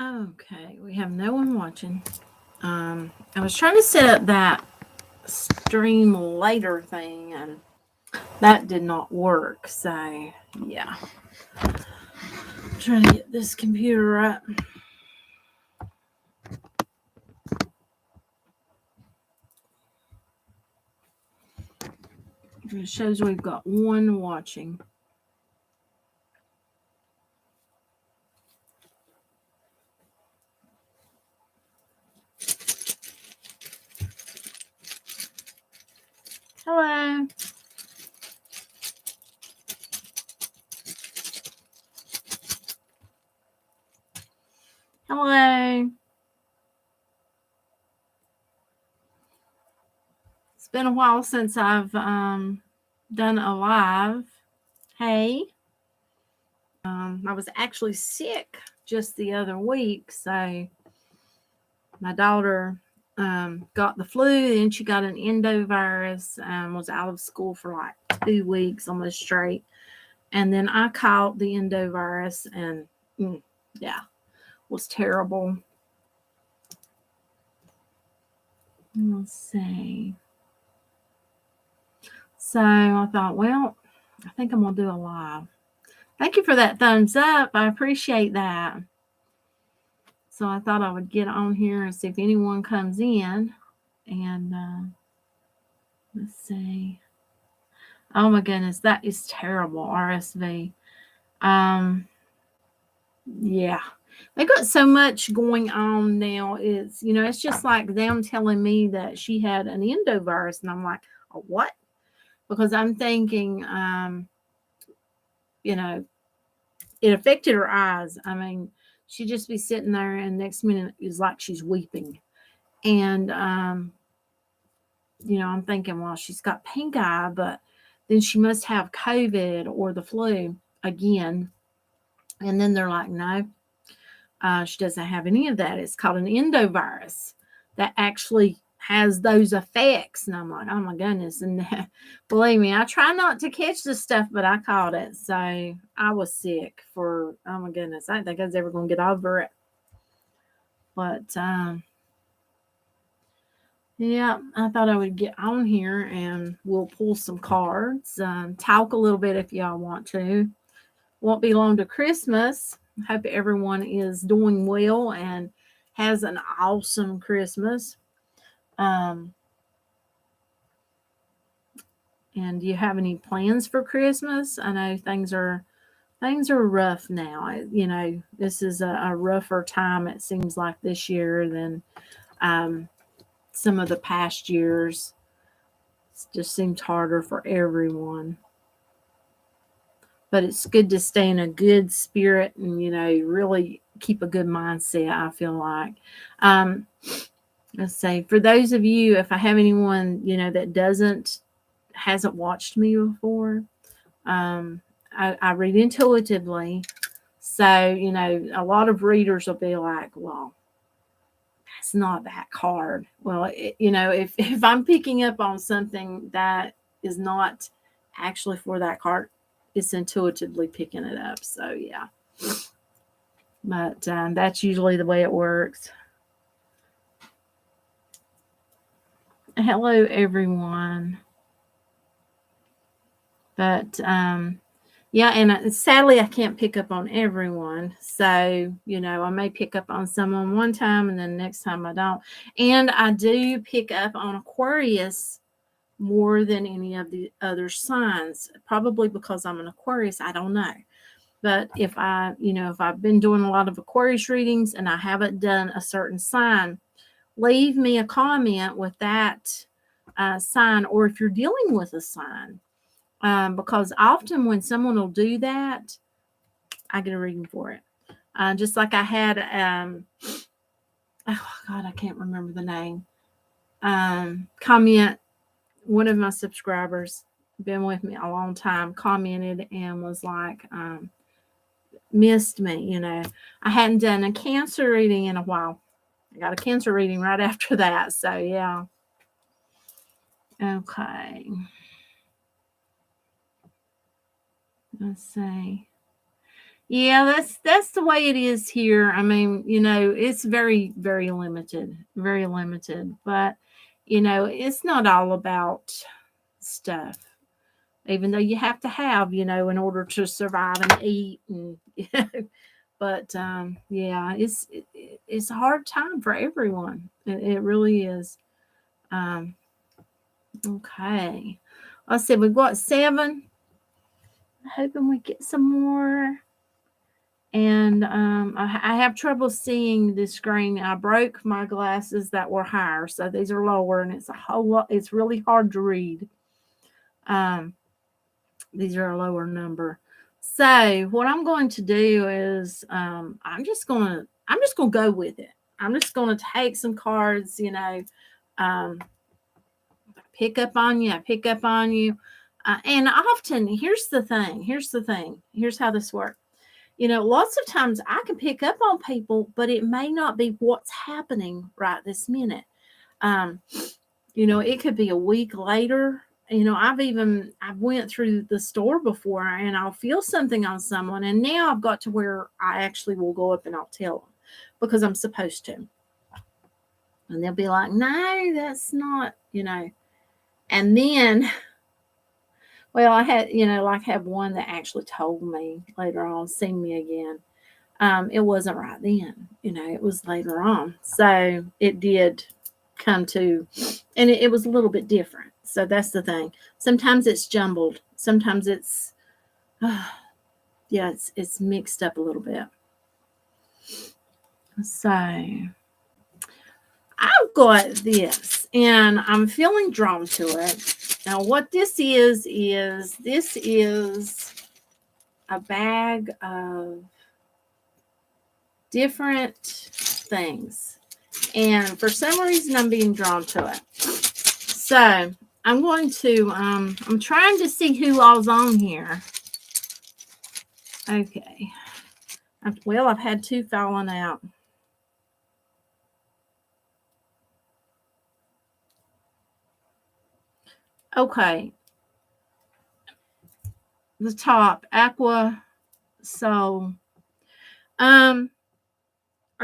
Okay, we have no one watching. I was trying to set up that stream later thing, and that did not work. So yeah, I'm trying to get this computer up. It shows we've got one watching. Hello. Hello. It's been a while since I've done a live. Hey. I was actually sick just the other week, so my daughter got the flu, and she got an endovirus, was out of school for like 2 weeks almost straight. And then I caught the endovirus, and yeah, was terrible. Let's see. So I thought, well, I think I'm going to do a live. Thank you for that thumbs up. I appreciate that. So I thought I would get on here and see if anyone comes in. And let's see. Oh my goodness, that is terrible. RSV. Yeah. They got so much going on now. It's just like them telling me that she had an endovirus, and I'm like, a what? Because I'm thinking, it affected her eyes. I mean, she'd just be sitting there, and next minute it's like she's weeping. And, I'm thinking, well, she's got pink eye, but then she must have COVID or the flu again. And then they're like, no, she doesn't have any of that. It's called an endovirus that actually has those effects. And I'm like, oh my goodness. And believe me, I try not to catch this stuff, but I caught it. So I was sick for, oh my goodness, I didn't think I was ever going to get over it. But yeah, I thought I would get on here and we'll pull some cards, talk a little bit if y'all want to. Won't be long to Christmas. Hope everyone is doing well and has an awesome Christmas. And do you have any plans for Christmas? I know things are rough now. This is a rougher time, it seems like, this year than some of the past years. It just seems harder for everyone. But it's good to stay in a good spirit and, really keep a good mindset, I feel like. Let's say, for those of you, if I have anyone, that hasn't watched me before, I read intuitively. So, a lot of readers will be like, well, that's not that card. Well, if I'm picking up on something that is not actually for that card, it's intuitively picking it up. So yeah, but that's usually the way it works. Hello everyone. But yeah, and sadly I can't pick up on everyone. So I may pick up on someone one time and then next time I don't. And I do pick up on Aquarius more than any of the other signs, probably because I'm an Aquarius. I don't know. But if I've been doing a lot of Aquarius readings and I haven't done a certain sign, leave me a comment with that sign, or if you're dealing with a sign, because often when someone will do that, I get a reading for it. Just like I had, oh God, I can't remember the name. Comment. One of my subscribers, been with me a long time, commented and was like, missed me. I hadn't done a Cancer reading in a while. I got a Cancer reading right after that. So yeah. Okay. Let's see. Yeah, that's the way it is here. I mean, it's very, very limited, very limited. But, it's not all about stuff, even though you have to have, in order to survive and eat. And, but yeah, it's a hard time for everyone. It really is. Um, okay, let's see. We've got 7. Hoping we get some more. And I have trouble seeing the screen. I broke my glasses that were higher, so these are lower, and it's a whole lot. It's really hard to read. These are a lower number. So what I'm going to do is I'm just gonna go with it. I'm just gonna take some cards. Pick up on you. I pick up on you. And often, here's the thing. Here's how this works. Lots of times I can pick up on people, but it may not be what's happening right this minute. It could be a week later. I've went through the store before and I'll feel something on someone. And now I've got to where I actually will go up and I'll tell them because I'm supposed to. And they'll be like, no, that's not, and then, well, I had one that actually told me later on, see me again. It wasn't right then, it was later on. So it did come to, and it was a little bit different. So that's the thing. Sometimes it's jumbled. Sometimes it's, it's mixed up a little bit. So I've got this and I'm feeling drawn to it. Now, what this is a bag of different things. And for some reason, I'm being drawn to it. So I'm going to, I'm trying to see who all's on here. Okay. I've had 2 falling out. Okay. The top, Aqua Soul. Are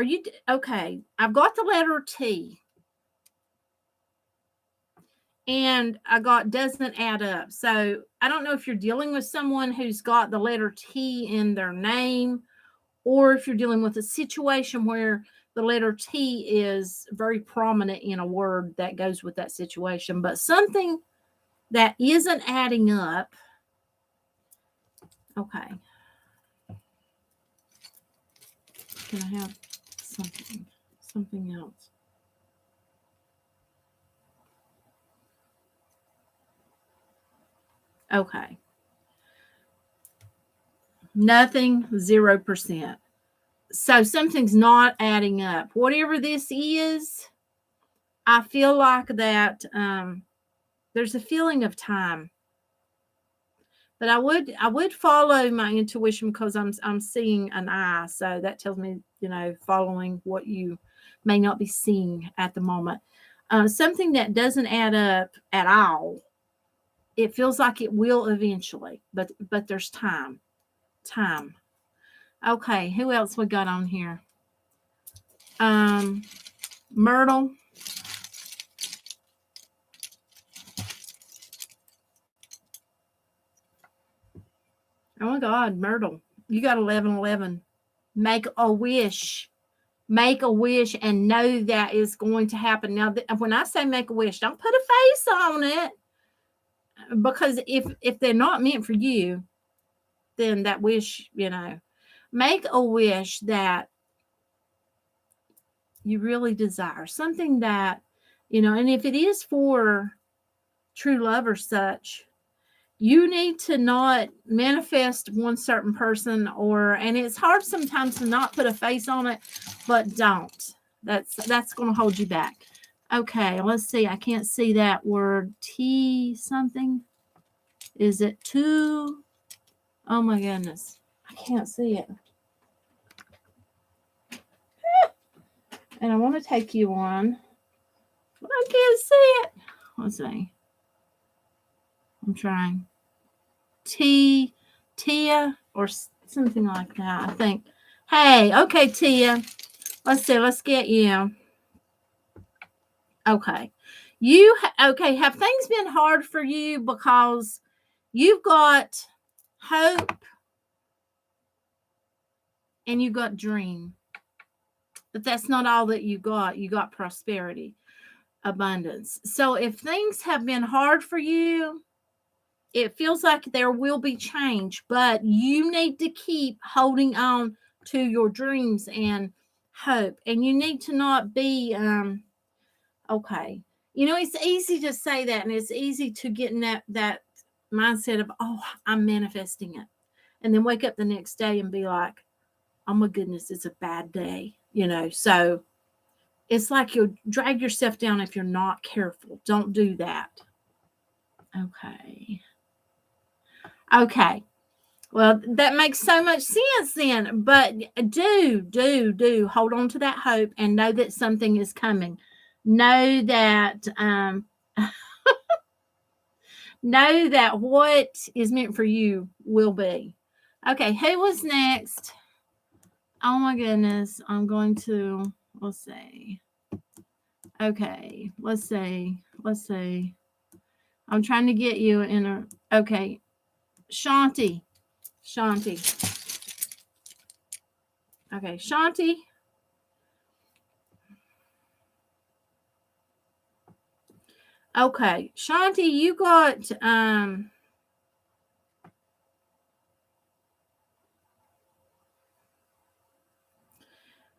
you okay? I've got the letter T. And I got doesn't add up. So I don't know if you're dealing with someone who's got the letter T in their name, or if you're dealing with a situation where the letter T is very prominent in a word that goes with that situation, but something that isn't adding up. Okay. Can I have something else? Okay. Nothing, 0%. So something's not adding up. Whatever this is, I feel like that there's a feeling of time. But I would follow my intuition because I'm seeing an eye. So that tells me, following what you may not be seeing at the moment. Something that doesn't add up at all. It feels like it will eventually, but there's time. Time. Okay, who else we got on here? Myrtle. Oh my God, Myrtle. You got 1111. Make a wish. Make a wish and know that is going to happen. Now, when I say make a wish, don't put a face on it, because if they're not meant for you, then that wish, make a wish that you really desire, something that, and if it is for true love or such, you need to not manifest one certain person, and it's hard sometimes to not put a face on it, but don't. That's going to hold you back. Okay, let's see. I can't see that word. T something. Is it two? Oh my goodness. I can't see it. And I want to take you on, but I can't see it. Let's see. I'm trying. Tia or Something like that, I think. Hey, okay, Tia. Let's see. Let's get you. Okay. Okay, have things been hard for you because you've got hope and you got dream? But that's not all that you got. You got prosperity, abundance. So if things have been hard for you, it feels like there will be change, but you need to keep holding on to your dreams and hope. And you need to not be okay. You know, it's easy to say that, and it's easy to get in that mindset of, oh, I'm manifesting it. And then wake up the next day and be like, oh my goodness, it's a bad day. You know, so it's like you'll drag yourself down if you're not careful. Don't do that. Okay. Okay. Well, that makes so much sense then. But do hold on to that hope and know that something is coming. Know that know that what is meant for you will be. Okay, who was next? Oh my goodness. Let's see. Okay, let's see. I'm trying to get you in a, okay. Shanti. Okay, Shanti. Okay, Shanti, you got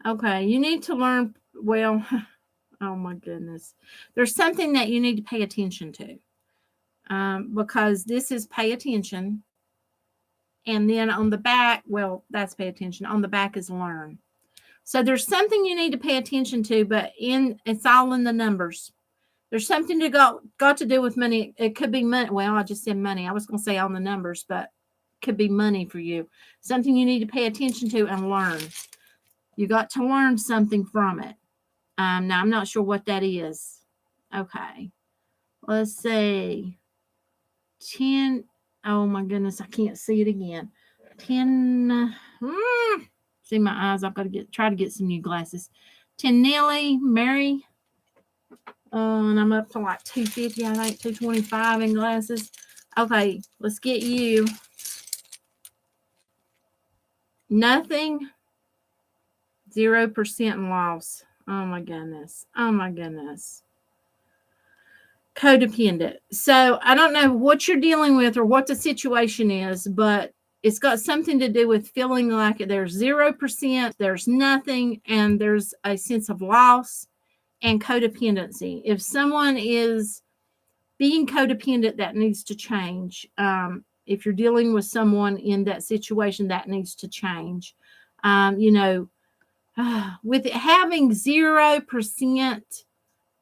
okay, you need to learn, well, oh my goodness. There's something that you need to pay attention to. Because this is pay attention. And then on the back, well, that's pay attention. On the back is learn. So there's something you need to pay attention to, but it's all in the numbers. There's something to got to do with money. It could be money. Well, I just said money. I was going to say on the numbers, but it could be money for you. Something you need to pay attention to and learn. You got to learn something from it. Now, I'm not sure what that is. Okay. Let's see. 10. Oh, my goodness. I can't see it again. 10. See my eyes. I've got to try to get some new glasses. 10 Nelly, Mary. And I'm up to like 250, I think 225 in glasses. Okay, let's get you. Nothing. 0% loss. Oh my goodness. Codependent. So I don't know what you're dealing with or what the situation is, but it's got something to do with feeling like there's 0%, there's nothing, and there's a sense of loss and codependency. If someone is being codependent, that needs to change. If you're dealing with someone in that situation, that needs to change. With having 0%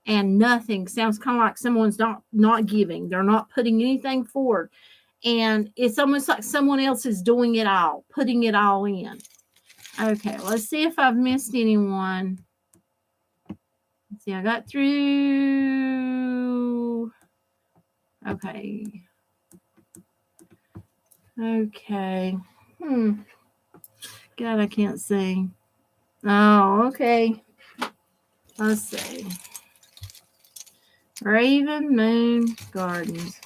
and nothing, sounds kind of like someone's not giving. They're not putting anything forward. And it's almost like someone else is doing it all, putting it all in. Okay, let's see if I've missed anyone. Let's see, I got through. Okay. God, I can't see. Oh, okay. Let's see. Raven Moon Gardens.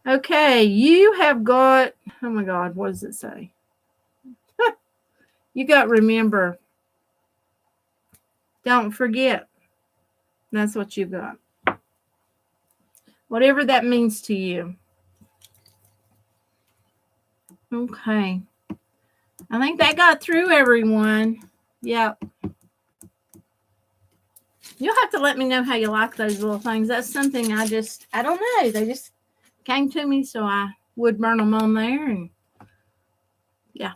Okay, you have got, oh my God, what does it say? You got remember. Don't forget. That's what you got. Whatever that means to you. Okay. I think that got through everyone. Yep. You'll have to let me know how you like those little things. That's something I don't know. They just came to me, so I would burn them on there. And yeah.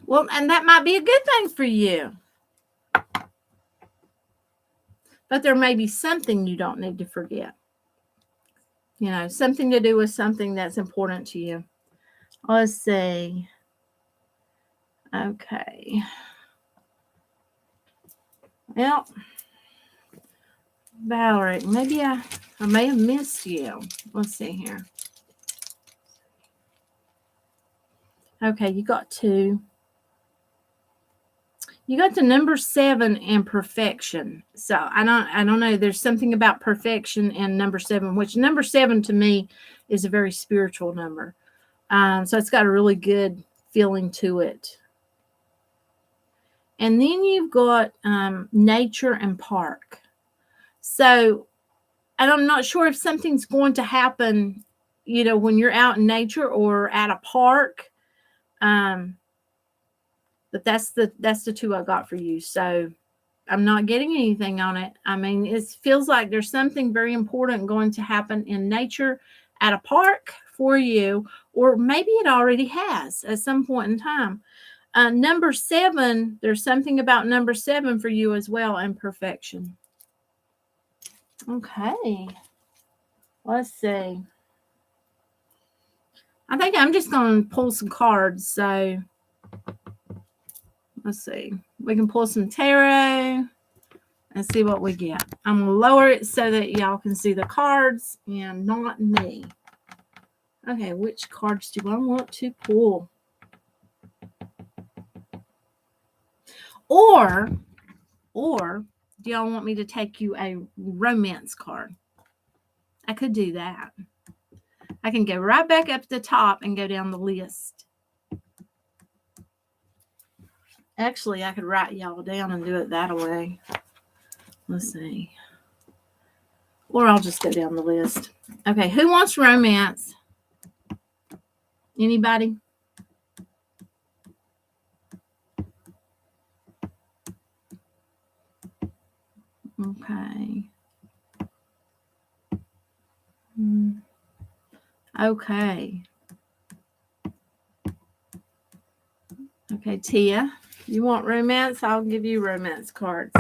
Well, and that might be a good thing for you. But there may be something you don't need to forget. You know, something to do with something that's important to you. Let's see. Okay. Well, Valerie, maybe I may have missed you. Let's see here. Okay, you got 2. You got the number 7 and perfection. So I don't know. There's something about perfection and number 7, which number 7 to me is a very spiritual number. So it's got a really good feeling to it. And then you've got nature and park. So I'm not sure if something's going to happen, when you're out in nature or at a park. But that's the 2 I got for you. So I'm not getting anything on it. I mean, it feels like there's something very important going to happen in nature at a park for you, or maybe it already has at some point in time. Number 7, there's something about number 7 for you as well, and perfection. Okay. Let's see. I think I'm just going to pull some cards. So let's see. We can pull some tarot and see what we get. I'm going to lower it so that y'all can see the cards and not me. Okay, which cards do I want to pull? Or do y'all want me to take you a romance card? I could do that. I can go right back up the top and go down the list. Actually, I could write y'all down and do it that way. Let's see. Or I'll just go down the list. Okay, who wants romance? Anybody? Okay. Okay. Okay, Tia, you want romance? I'll give you romance cards.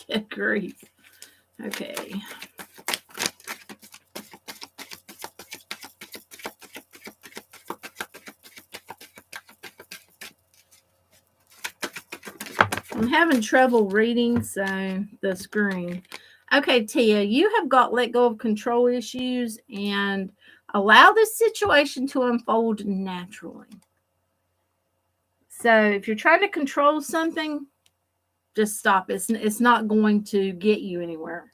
Good grief. Okay. I'm having trouble reading the screen. Okay, Tia, you have got let go of control issues and allow this situation to unfold naturally. So if you're trying to control something, just stop. It's not going to get you anywhere.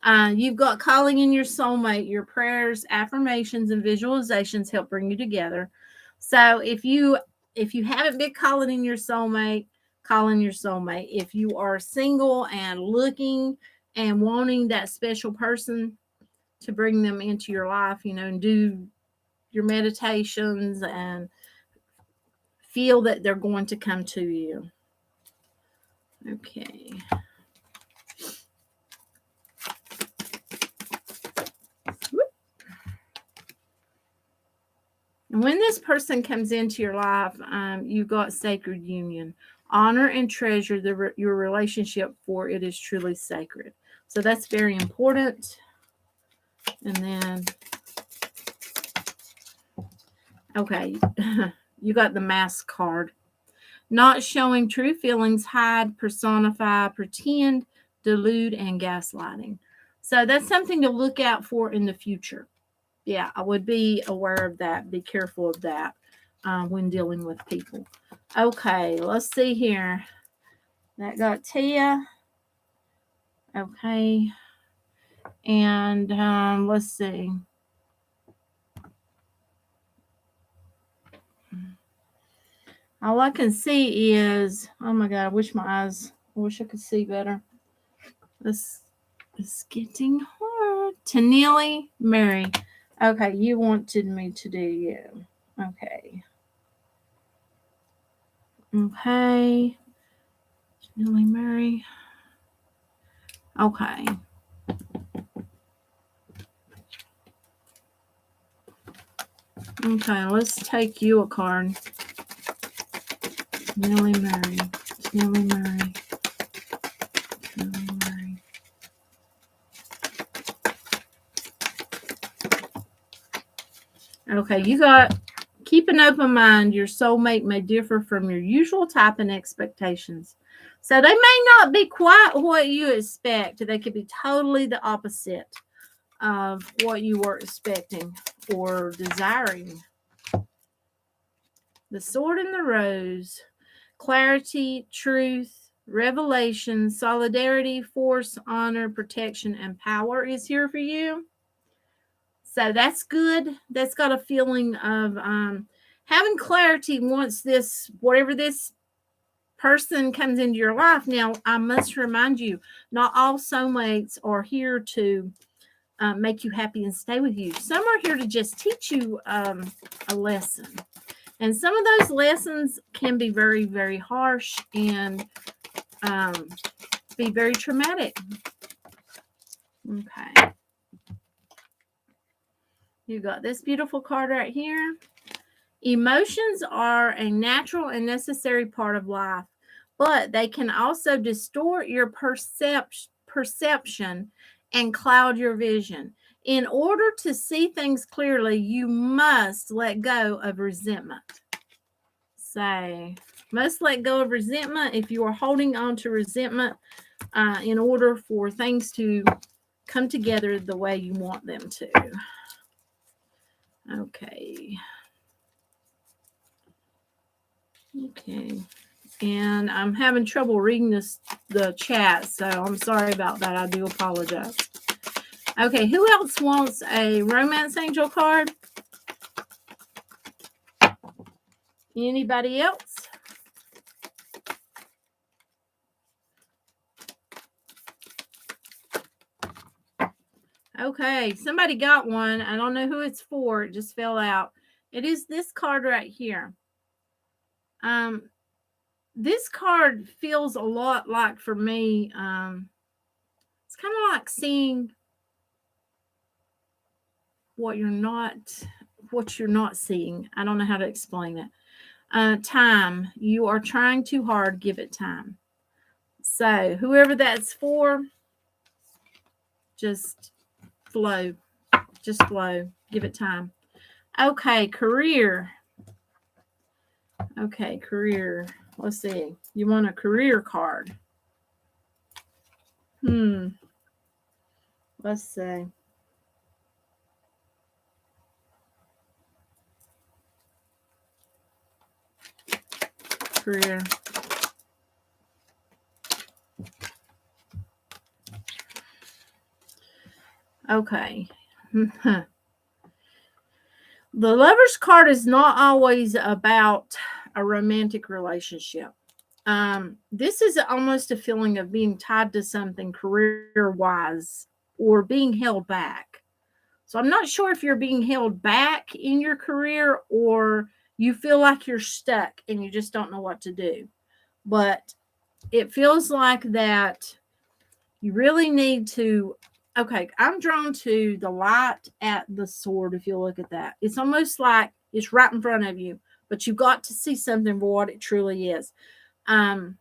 You've got calling in your soulmate. Your prayers, affirmations, and visualizations help bring you together. So if you haven't been calling in your soulmate, call in your soulmate. If you are single and looking and wanting that special person to bring them into your life, and do your meditations and feel that they're going to come to you. Okay. And when this person comes into your life, you've got sacred union. Honor and treasure your relationship, for it is truly sacred. So that's very important. And then, okay, you got the mask card. Not showing true feelings, hide, personify, pretend, delude, and gaslighting. So that's something to look out for in the future. Yeah, I would be aware of that. Be careful of that when dealing with people. Okay, let's see here. That got Tia. Okay. And let's see. All I can see is, oh my God, I wish I could see better. This is getting hard. Tanili Mary. Okay, you wanted me to do you. Okay. Okay. Tanili Mary. Okay. Okay, let's take you a card. Nellie Murray. Nellie Murray. Nellie Murray. Okay, you got, keep an open mind. Your soulmate may differ from your usual type and expectations. So they may not be quite what you expect. They could be totally the opposite of what you were expecting or desiring. The Sword and the Rose. Clarity, truth, revelation, solidarity, force, honor, protection, and power is here for you. So that's good. That's got a feeling of having clarity once this, whatever this person comes into your life. Now, I must remind you, not all soulmates are here to make you happy and stay with you. Some are here to just teach you a lesson. And some of those lessons can be very, very harsh and be very traumatic. Okay. You got this beautiful card right here. Emotions are a natural and necessary part of life, but they can also distort your perception and cloud your vision. In order to see things clearly, you must let go of resentment. So, must let go of resentment. If you are holding on to resentment in order for things to come together the way you want them to. Okay. Okay. And I'm having trouble reading the chat, so I'm sorry about that. I do apologize. Okay, who else wants a romance angel card? Anybody else? Okay, somebody got one. I don't know who it's for. It just fell out. It is this card right here. This card feels a lot like, for me, it's kind of like seeing what you're not seeing. I don't know how to explain it. Time. You are trying too hard. Give it time. So whoever that's for, just flow. Just flow. Give it time. Okay, career. Okay, career. Let's see. You want a career card. Let's see. Career. Okay. The Lover's card is not always about a romantic relationship. This is almost a feeling of being tied to something career-wise or being held back. So I'm not sure if you're being held back in your career or you feel like you're stuck and you just don't know what to do. But it feels like that you really need to. Okay, I'm drawn to the light at the sword. If you look at that, it's almost like it's right in front of you, but you've got to see something for what it truly is. The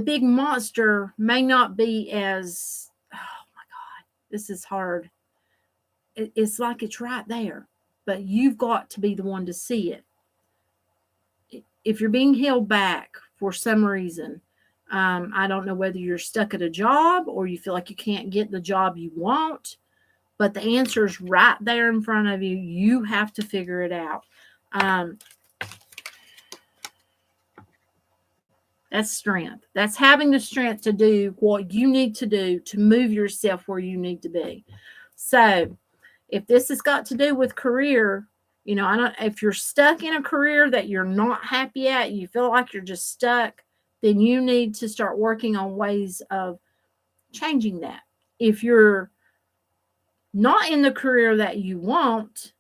big monster may not be as, oh my God, this is hard. It's like it's right there, but you've got to be the one to see it. If you're being held back for some reason, I don't know whether you're stuck at a job or you feel like you can't get the job you want, but the answer is right there in front of you. You have to figure it out. That's strength. That's having the strength to do what you need to do to move yourself where you need to be. So if this has got to do with career, if you're stuck in a career that you're not happy at, you feel like you're just stuck, then you need to start working on ways of changing that. If you're not in the career that you want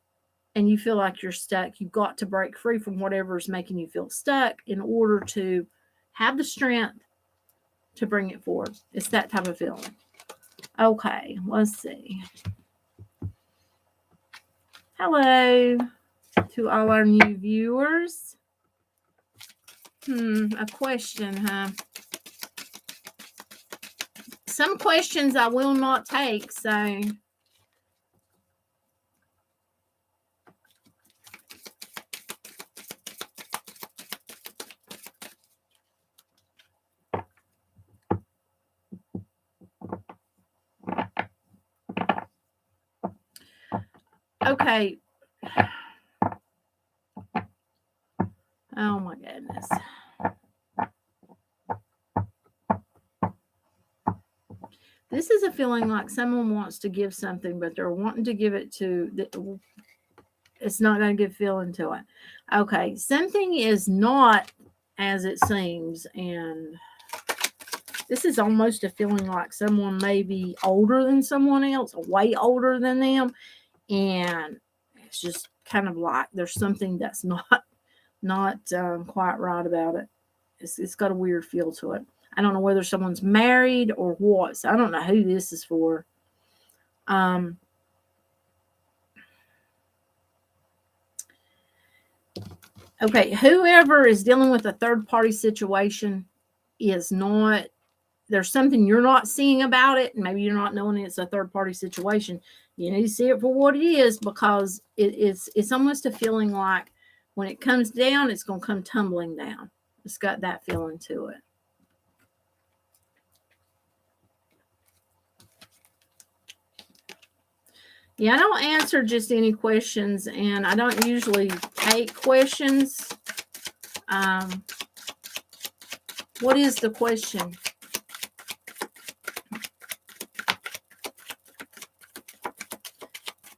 and you feel like you're stuck, you've got to break free from whatever is making you feel stuck in order to have the strength to bring it forward. It's that type of feeling. Okay, let's see. Hello to all our new viewers. A question, huh? Some questions I will not take, so Okay. Oh my goodness. This is a feeling like someone wants to give something, but they're wanting to give it to, it's not going to give feeling to it. Okay. Something is not as it seems. And this is almost a feeling like someone may be older than someone else, way older than them. And it's just kind of like there's something that's not quite right about it. It's got a weird feel to it. I don't know whether someone's married or what. So I don't know who this is for. Okay, whoever is dealing with a third-party situation is not, there's something you're not seeing about it. Maybe you're not knowing it's a third-party situation. You need to see it for what it is, because it's almost a feeling like when it comes down, it's going to come tumbling down. It's got that feeling to it. Yeah, I don't answer just any questions, and I don't usually take questions. What is the question?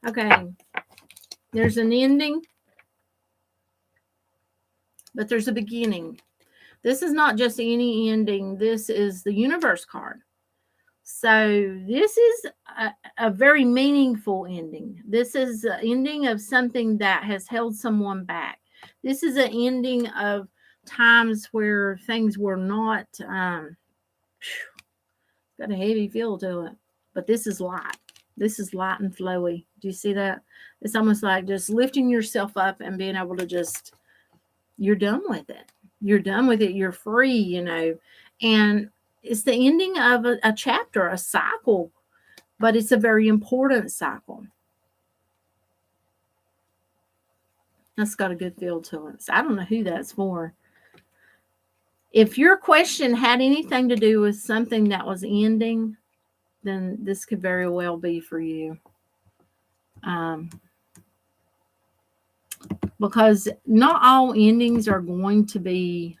Okay, there's an ending, but there's a beginning. This is not just any ending. This is the universe card. So this is a very meaningful ending. This is an ending of something that has held someone back. This is an ending of times where things were not, got a heavy feel to it. But this is light. This is light and flowy. Do you see that? It's almost like just lifting yourself up and being able to just, you're done with it. You're done with it. You're free, you know. And it's the ending of a chapter, a cycle, but it's a very important cycle. That's got a good feel to it. So I don't know who that's for. If your question had anything to do with something that was ending, then this could very well be for you. Because not all endings are going to be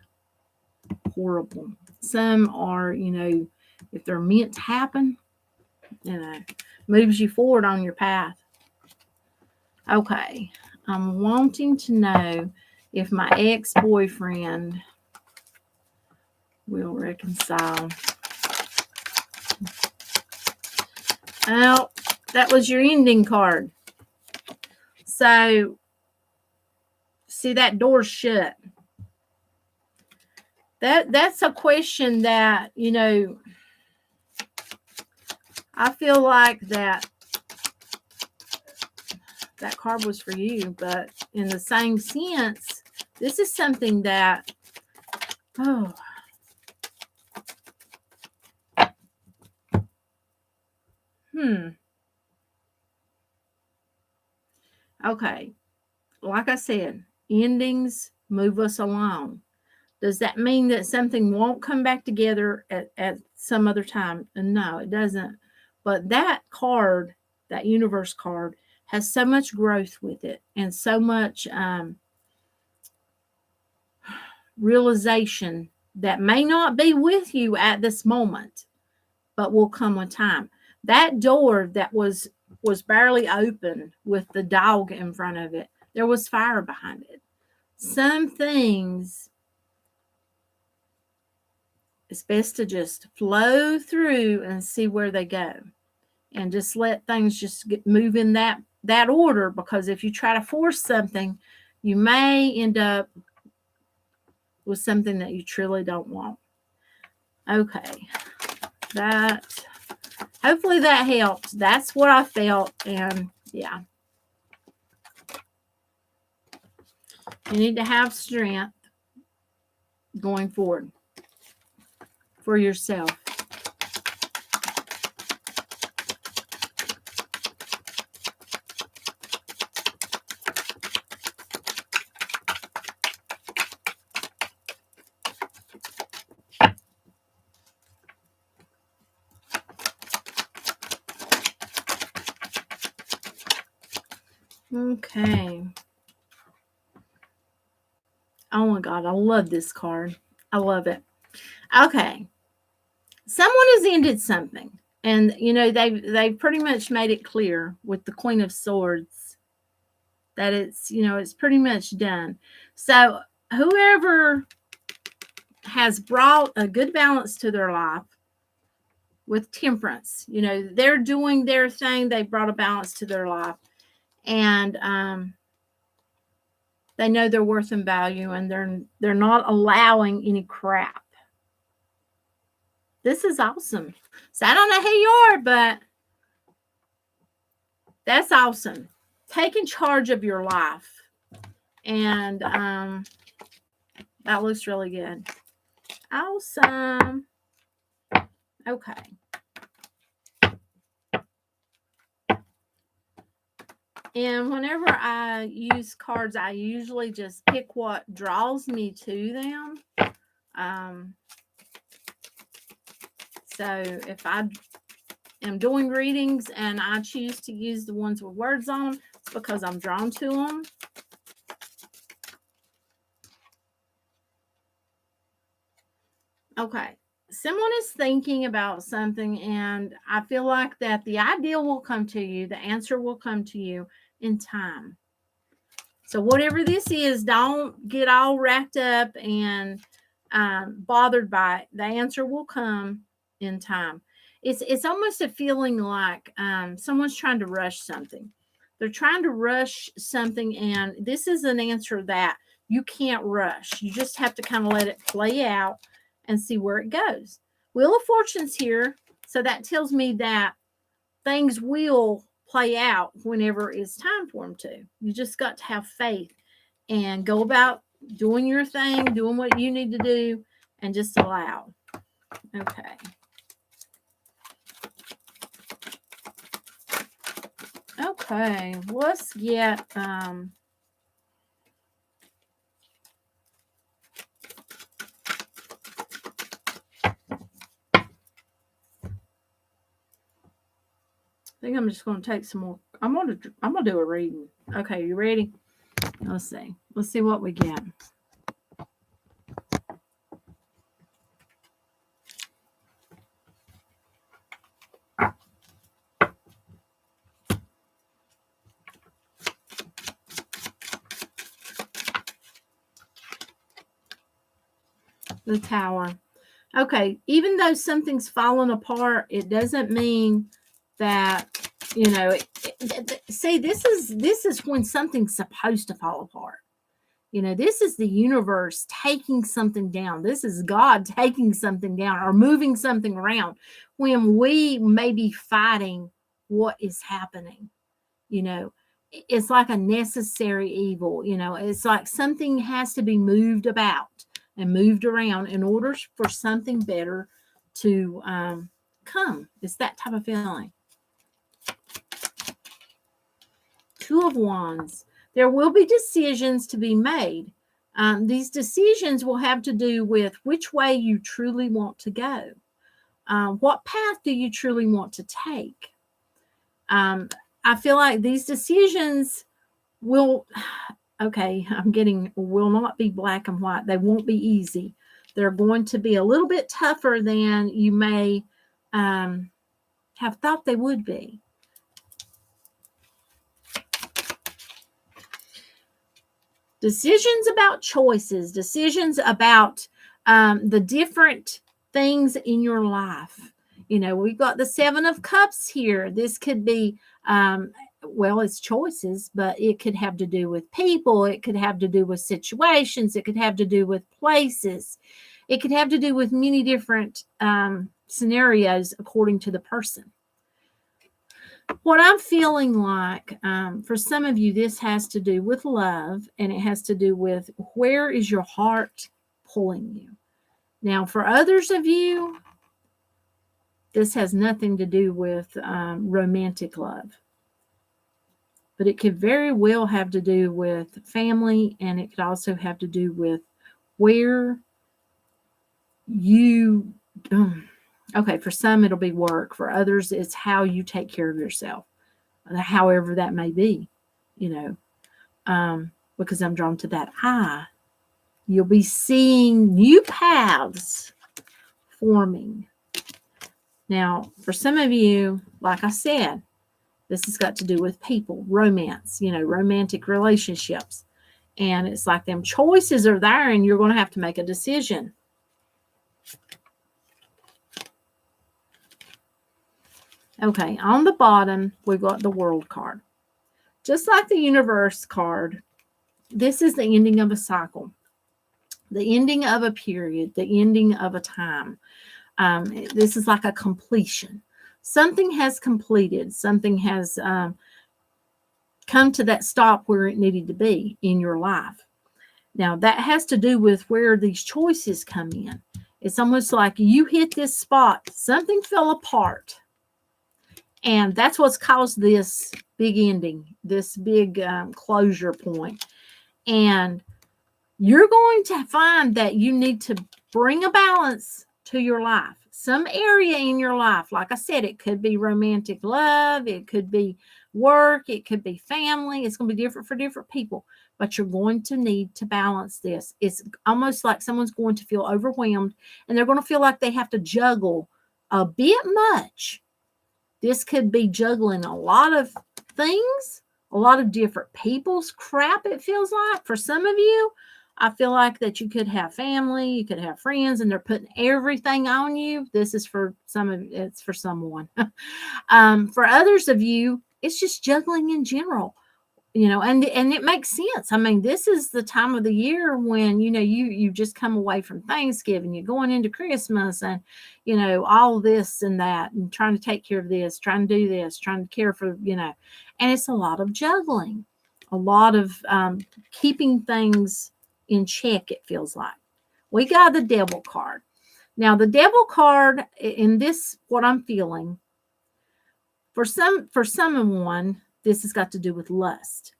horrible. Some are, you know, if they're meant to happen, you know, moves you forward on your path. Okay. I'm wanting to know if my ex-boyfriend will reconcile. Oh, that was your ending card. So, see, that door's shut. That's a question that, you know, I feel like that card was for you, but in the same sense, this is something that, okay. Like I said, endings move us along. Does that mean that something won't come back together at some other time? No, it doesn't. But that card, that universe card, has so much growth with it and so much realization that may not be with you at this moment, but will come with time. That door that was barely open with the dog in front of it, there was fire behind it. Some things, it's best to just flow through and see where they go, and just let things just move in that order, because if you try to force something, you may end up with something that you truly don't want. Okay, that, hopefully that helped. That's what I felt, and yeah. You need to have strength going forward for yourself. Okay. Oh my God, I love this card. I love it. Okay. Someone has ended something. And you know, they've pretty much made it clear with the Queen of Swords that it's, you know, it's pretty much done. So whoever has brought a good balance to their life with temperance, you know, they're doing their thing, they brought a balance to their life. And they know their worth and value, and they're not allowing any crap. This is awesome. So I don't know who you are, but that's awesome. Taking charge of your life. And that looks really good. Awesome. Okay. And whenever I use cards, I usually just pick what draws me to them. So if I am doing readings and I choose to use the ones with words on them, it's because I'm drawn to them. Okay. Someone is thinking about something, and I feel like that the idea will come to you, the answer will come to you in time. So whatever this is, don't get all wrapped up and bothered by it. The answer will come in time. It's almost a feeling like someone's trying to rush something. They're trying to rush something, and this is an answer that you can't rush. You just have to kind of let it play out and see where it goes. Wheel of Fortune's here, so that tells me that things will play out whenever it's time for them to. You just got to have faith and go about doing your thing, doing what you need to do, and just allow. Okay. Okay, let's get I think I'm just going to take some more. I'm going to do a reading. Okay, you ready? Let's see. Let's see what we get. The Tower. Okay, even though something's fallen apart, it doesn't mean that, you know, see, this is when something's supposed to fall apart. You know, this is the universe taking something down. This is God taking something down or moving something around when we may be fighting what is happening. You know, it's like a necessary evil. You know, it's like something has to be moved about and moved around in order for something better to come. It's that type of feeling. Two of Wands. There will be decisions to be made. These decisions will have to do with which way you truly want to go. What path do you truly want to take? I feel like these decisions will, okay, will not be black and white. They won't be easy. They're going to be a little bit tougher than you may have thought they would be. Decisions about choices, decisions about the different things in your life. You know, we've got the Seven of Cups here. This could be, well, it's choices, but it could have to do with people. It could have to do with situations. It could have to do with places. It could have to do with many different scenarios according to the person. What I'm feeling like, for some of you, this has to do with love, and it has to do with where is your heart pulling you. Now, for others of you, this has nothing to do with romantic love, but it could very well have to do with family, and it could also have to do with where you, okay, for some it'll be work. For others, it's how you take care of yourself, however that may be. you know, because I'm drawn to that eye. You'll be seeing new paths forming. Now, for some of you, like I said, this has got to do with people, romance, romantic relationships. And it's like them choices are there and you're going to have to make a decision. Okay, on the bottom, we've got the World card. Just like the Universe card, this is the ending of a cycle, the ending of a period, the ending of a time. This is like a completion. Something has completed. Something has come to that stop where it needed to be in your life. Now, that has to do with where these choices come in. It's almost like you hit this spot. Something fell apart. And that's what's caused this big ending, this big closure point. And you're going to find that you need to bring a balance to your life. Some area in your life, like I said, it could be romantic love, it could be work, it could be family. It's going to be different for different people, but you're going to need to balance this. It's almost like someone's going to feel overwhelmed and they're going to feel like they have to juggle a bit much. This could be juggling a lot of things, a lot of different people's crap, it feels like. For some of you, I feel like that you could have family, you could have friends, and they're putting everything on you. This is for it's for someone. For others of you, it's just juggling in general. And it makes sense. I mean, this is the time of the year when, you just come away from Thanksgiving, you're going into Christmas and, all this and that and trying to take care of this, trying to do this, trying to care for, and it's a lot of juggling, a lot of keeping things in check, it feels like. We got the Devil card. Now, the Devil card in this, what I'm feeling, for someone, this has got to do with lust.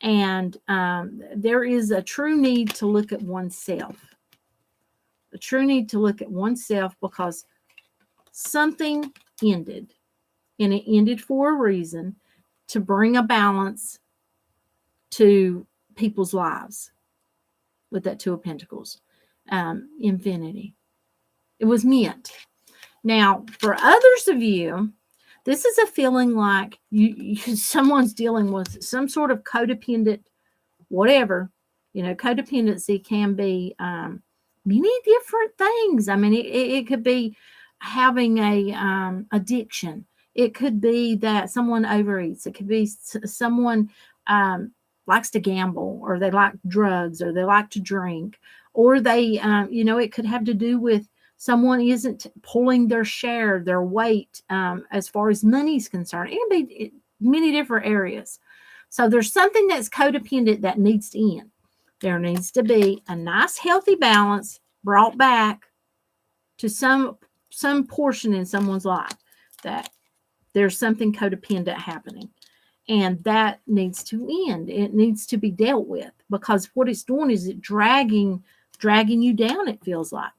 And there is a true need to look at oneself. A true need to look at oneself because something ended. And it ended for a reason, to bring a balance to people's lives with that Two of Pentacles. Infinity. It was meant. Now, for others of you, this is a feeling like someone's dealing with some sort of codependent, whatever. Codependency can be many different things. I mean, it could be having a addiction. It could be that someone overeats. It could be someone likes to gamble, or they like drugs, or they like to drink, or they, it could have to do with someone isn't pulling their share, their weight, as far as money's concerned. It can be many different areas. So there's something that's codependent that needs to end. There needs to be a nice, healthy balance brought back to some portion in someone's life, that there's something codependent happening. And that needs to end. It needs to be dealt with, because what it's doing is it dragging you down, it feels like.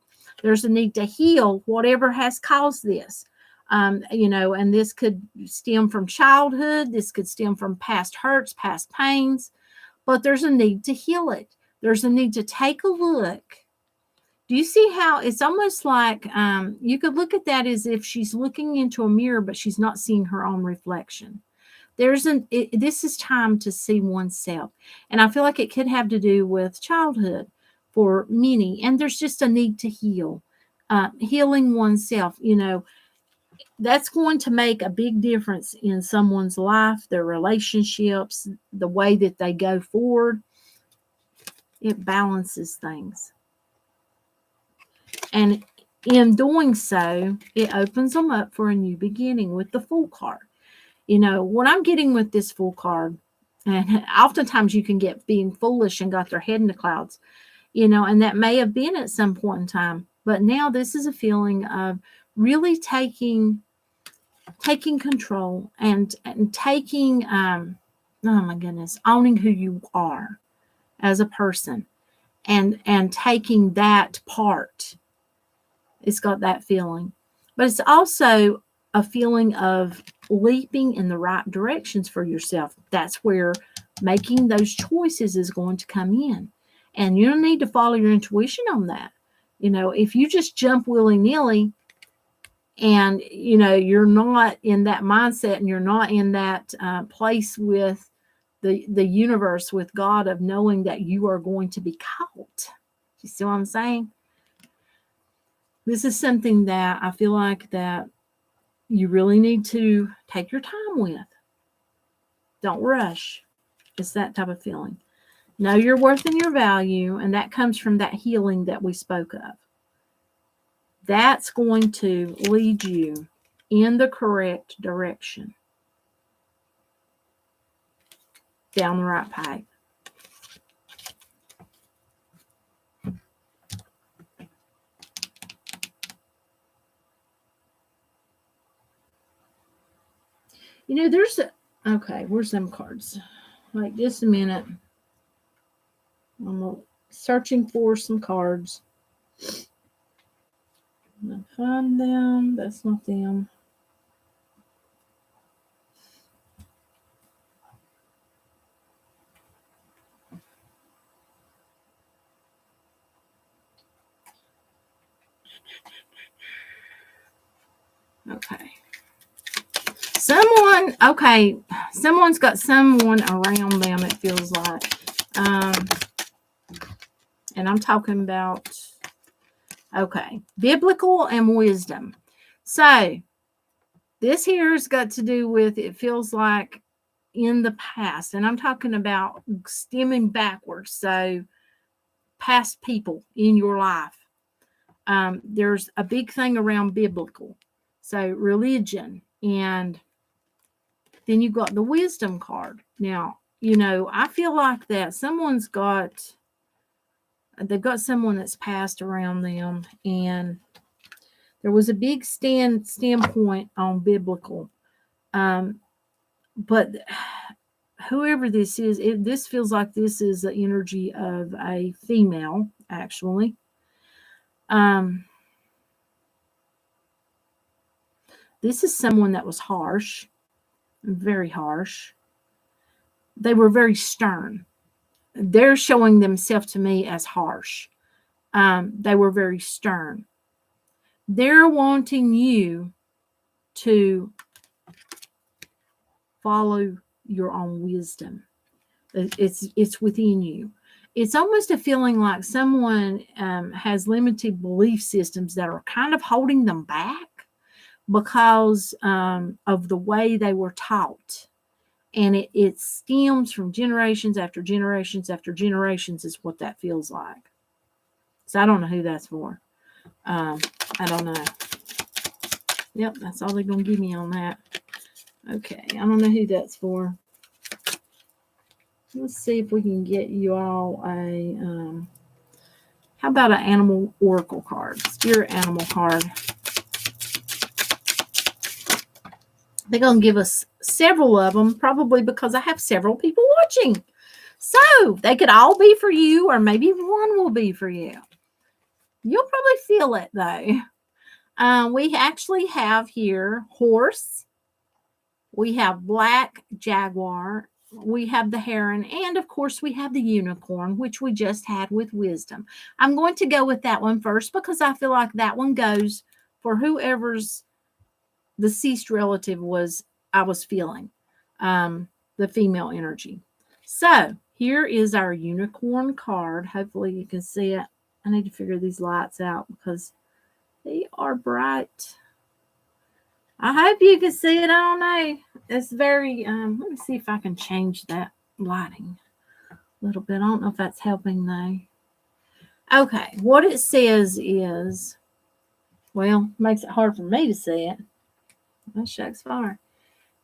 There's a need to heal whatever has caused this. And this could stem from childhood. This could stem from past hurts, past pains. But there's a need to heal it. There's a need to take a look. Do you see how it's almost like you could look at that as if she's looking into a mirror, but she's not seeing her own reflection. This is time to see oneself. And I feel like it could have to do with childhood for many. And there's just a need to heal. Healing oneself, that's going to make a big difference in someone's life, their relationships, the way that they go forward. It balances things. And in doing so, it opens them up for a new beginning with the Fool card. What I'm getting with this Fool card, and oftentimes you can get being foolish and got their head in the clouds, and that may have been at some point in time. But now this is a feeling of really taking control and taking, oh my goodness, owning who you are as a person and taking that part. It's got that feeling. But it's also a feeling of leaping in the right directions for yourself. That's where making those choices is going to come in. And you don't need to follow your intuition on that. If you just jump willy-nilly and, you're not in that mindset and you're not in that place with the universe, with God, of knowing that you are going to be caught. You see what I'm saying? This is something that I feel like that you really need to take your time with. Don't rush. It's that type of feeling. Know your worth and your value, and that comes from that healing that we spoke of. That's going to lead you in the correct direction, down the right path. There's okay, where's them cards? Like, just a minute. I'm searching for some cards. I'm gonna find them. That's not them. Okay. Someone's got someone around them, it feels like. And I'm talking about, biblical and wisdom. So this here has got to do with, it feels like, in the past. And I'm talking about stemming backwards. So past people in your life. There's a big thing around biblical. So religion. And then you've got the wisdom card. Now, I feel like that they've got someone that's passed around them, and there was a big standpoint on biblical. But whoever this is, this feels like this is the energy of a female, actually. This is someone that was harsh, very harsh. They were very stern. They're showing themselves to me as harsh. They were very stern. They're wanting you to follow your own wisdom. It's within you. It's almost a feeling like someone has limited belief systems that are kind of holding them back because of the way they were taught. And it stems from generations after generations after generations, is what that feels like. So I don't know who that's for. I don't know. Yep, that's all they're going to give me on that. Okay, I don't know who that's for. Let's see if we can get you all a, how about an animal oracle card? Spirit animal card. They're going to give us several of them, probably because I have several people watching. So they could all be for you, or maybe one will be for you. You'll probably feel it, though. We actually have here horse. We have black jaguar. We have the heron. And, of course, we have the unicorn, which we just had with wisdom. I'm going to go with that one first because I feel like that one goes for whoever's the deceased relative I was feeling, the female energy. So here is our unicorn card. Hopefully you can see it. I need to figure these lights out because they are bright. I hope you can see it. I don't know. It's very, let me see if I can change that lighting a little bit. I don't know if that's helping though. Okay, what it says is, well, makes it hard for me to see it. That shucks fire.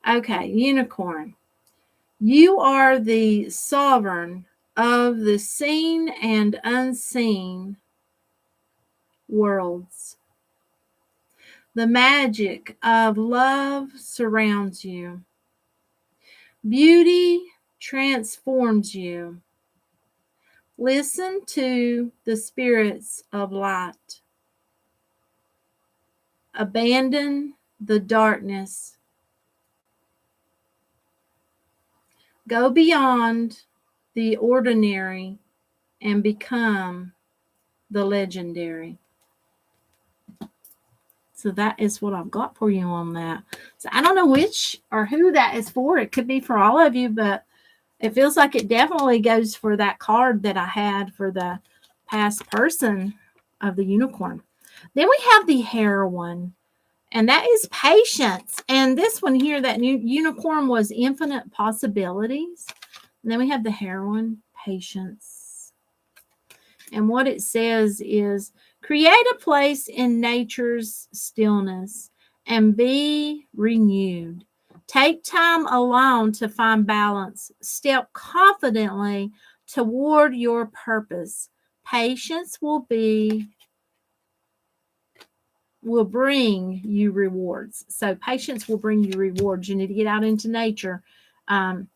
Okay, unicorn. You are the sovereign of the seen and unseen worlds. The magic of love surrounds you. Beauty transforms you. Listen to the spirits of light. Abandon the darkness. Go beyond the ordinary and become the legendary. So that is what I've got for you on that. So I don't know which or who that is for. It could be for all of you, but it feels like it definitely goes for that card that I had for the past person of the unicorn. Then we have the heroine, and that is patience. And this one here, that new unicorn was infinite possibilities. And then we have the heroine, patience. And what it says is, create a place in nature's stillness and be renewed. Take time alone to find balance. Step confidently toward your purpose. Patience will bring you rewards. So patience will bring you rewards. You need to get out into nature. And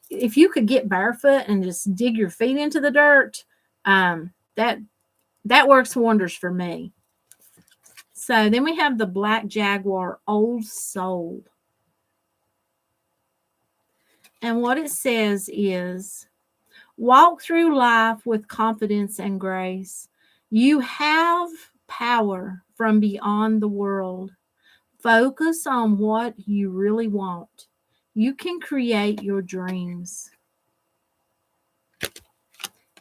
if you could get barefoot and just dig your feet into the dirt, that works wonders for me. So then we have the Black Jaguar, Old Soul. And what it says is, walk through life with confidence and grace. You have power from beyond the world. Focus on what you really want. You can create your dreams.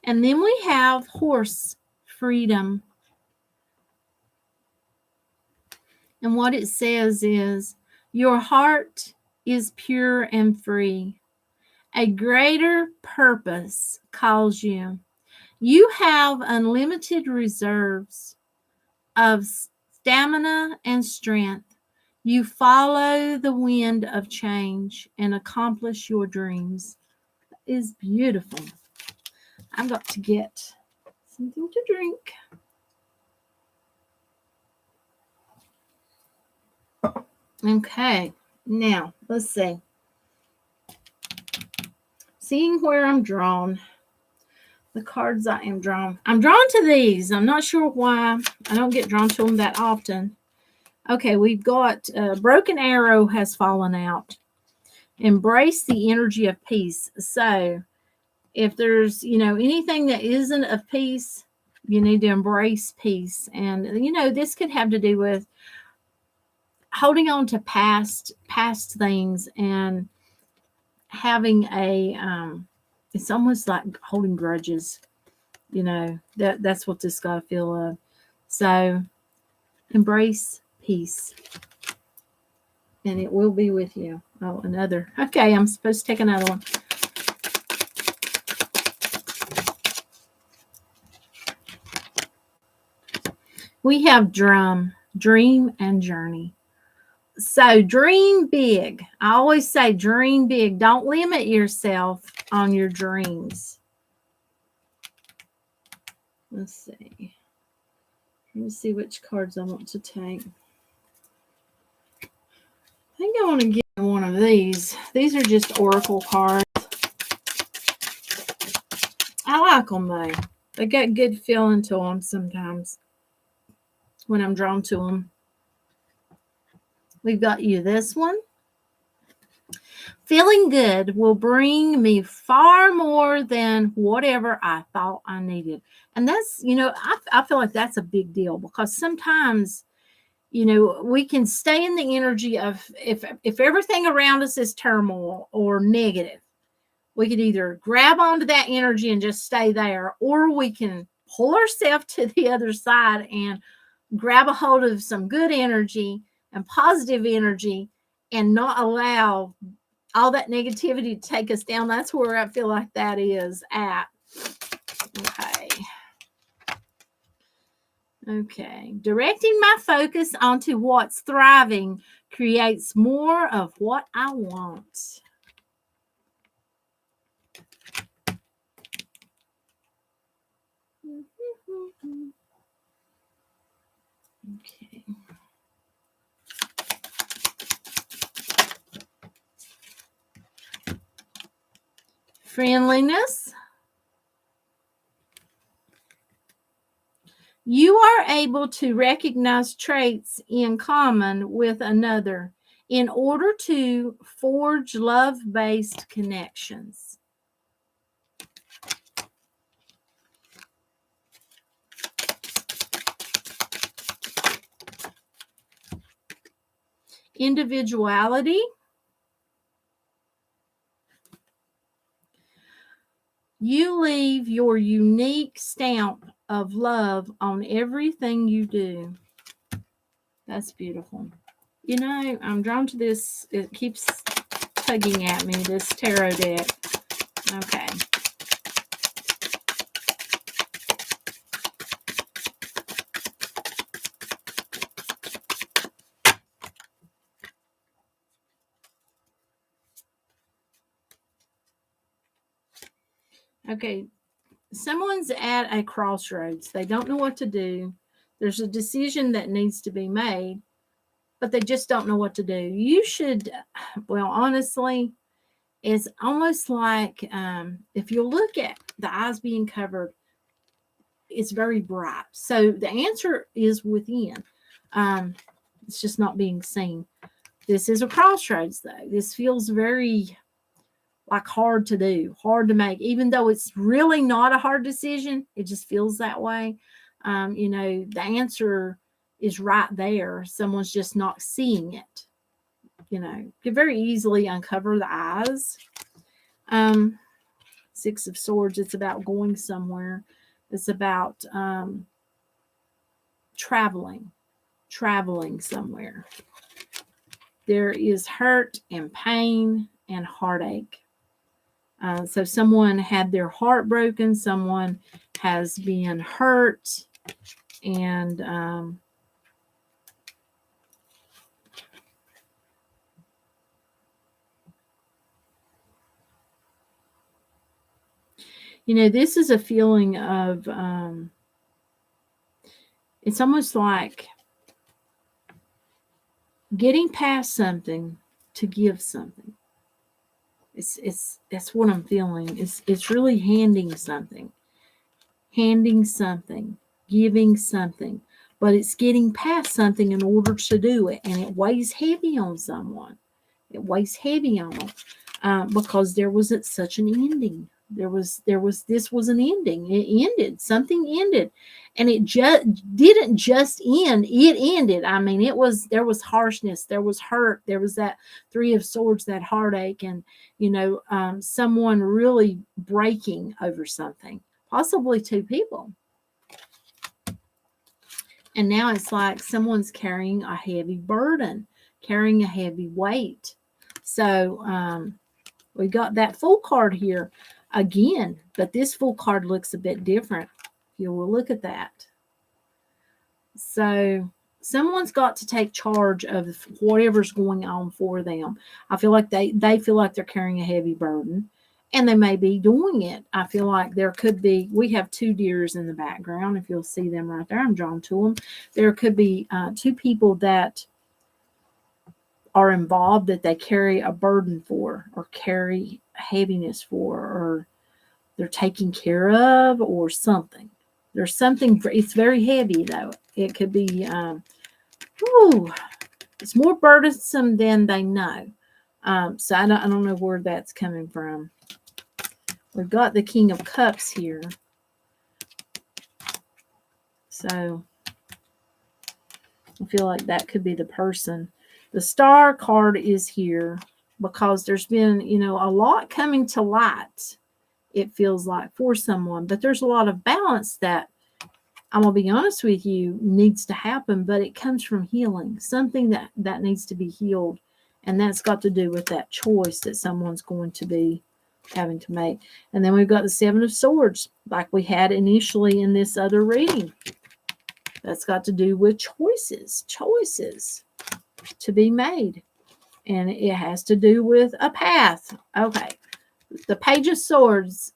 And then we have Horse, Freedom. And what it says is, your heart is pure and free. A greater purpose calls you. You have unlimited reserves of stamina and strength. You follow the wind of change and accomplish your dreams. It is beautiful. I've got to get something to drink. Okay, now let's see. Seeing where I'm drawn, the cards I am drawn. I'm drawn to these. I'm not sure why. I don't get drawn to them that often. Okay, we've got Broken Arrow has fallen out. Embrace the energy of peace. So if there's, anything that isn't of peace, you need to embrace peace. And, this could have to do with holding on to past things and having it's almost like holding grudges. That's what this got a feel of. So embrace peace, and it will be with you. Oh, another. Okay, I'm supposed to take another one. We have dream and journey. So dream big. I always say dream big. Don't limit yourself on your dreams. Let's see. Let me see which cards I want to take. I think I want to get one of these. These are just oracle cards. I like them though. They got good feeling to them sometimes when I'm drawn to them. We've got you this one. Feeling good will bring me far more than whatever I thought I needed. And that's, I feel like that's a big deal, because sometimes, we can stay in the energy of if everything around us is turmoil or negative, we could either grab onto that energy and just stay there, or we can pull ourselves to the other side and grab a hold of some good energy and positive energy and not allow all that negativity to take us down. That's where I feel like that is at. Okay. Directing my focus onto what's thriving creates more of what I want. Okay. Friendliness. You are able to recognize traits in common with another in order to forge love-based connections. Individuality. You leave your unique stamp of love on everything you do. That's beautiful. You know, I'm drawn to this. It keeps tugging at me, this tarot deck. Okay. Okay. Someone's at a crossroads. They don't know what to do. There's a decision that needs to be made, but they just don't know what to do. You should, well, honestly, it's almost like if you look at the eyes being covered, it's very bright. So the answer is within. It's just not being seen. This is a crossroads, though. This feels very like hard to do, hard to make, even though it's really not a hard decision. It just feels that way. You know, the answer is right there. Someone's just not seeing it. You know, could very easily uncover the eyes. Six of Swords, it's about going somewhere. It's about traveling somewhere. There is hurt and pain and heartache. So someone had their heart broken. Someone has been hurt. And you know, this is a feeling of, it's almost like getting past something to give something. That's what I'm feeling. It's really handing something, giving something, but it's getting past something in order to do it, and it weighs heavy on someone. It weighs heavy on them because there wasn't such an ending. This was an ending. It ended. Something ended, and it just didn't just end. It ended. I mean, there was harshness, there was hurt, there was that Three of Swords, that heartache, and you know, someone really breaking over something, possibly two people. And now it's like someone's carrying a heavy burden, carrying a heavy weight. So we got that Fool card here again, but this Fool card looks a bit different. You will look at that. So someone's got to take charge of whatever's going on for them. I feel like they feel like they're carrying a heavy burden, and they may be doing it. I feel like there could be, we have two deers in the background. If you'll see them right there, I'm drawn to them. There could be two people that are involved that they carry a burden for, or carry heaviness for, or they're taking care of, or something. There's something, it's very heavy though. It could be, it's more burdensome than they know. So I don't know where that's coming from. We've got the King of Cups here. So I feel like that could be the person. The Star card is here because there's been, you know, a lot coming to light, it feels like, for someone. But there's a lot of balance that, I'm going to be honest with you, needs to happen. But it comes from healing. Something that needs to be healed. And that's got to do with that choice that someone's going to be having to make. And then we've got the Seven of Swords, like we had initially in this other reading. That's got to do with choices to be made. And it has to do with a path. Okay. The Page of Swords.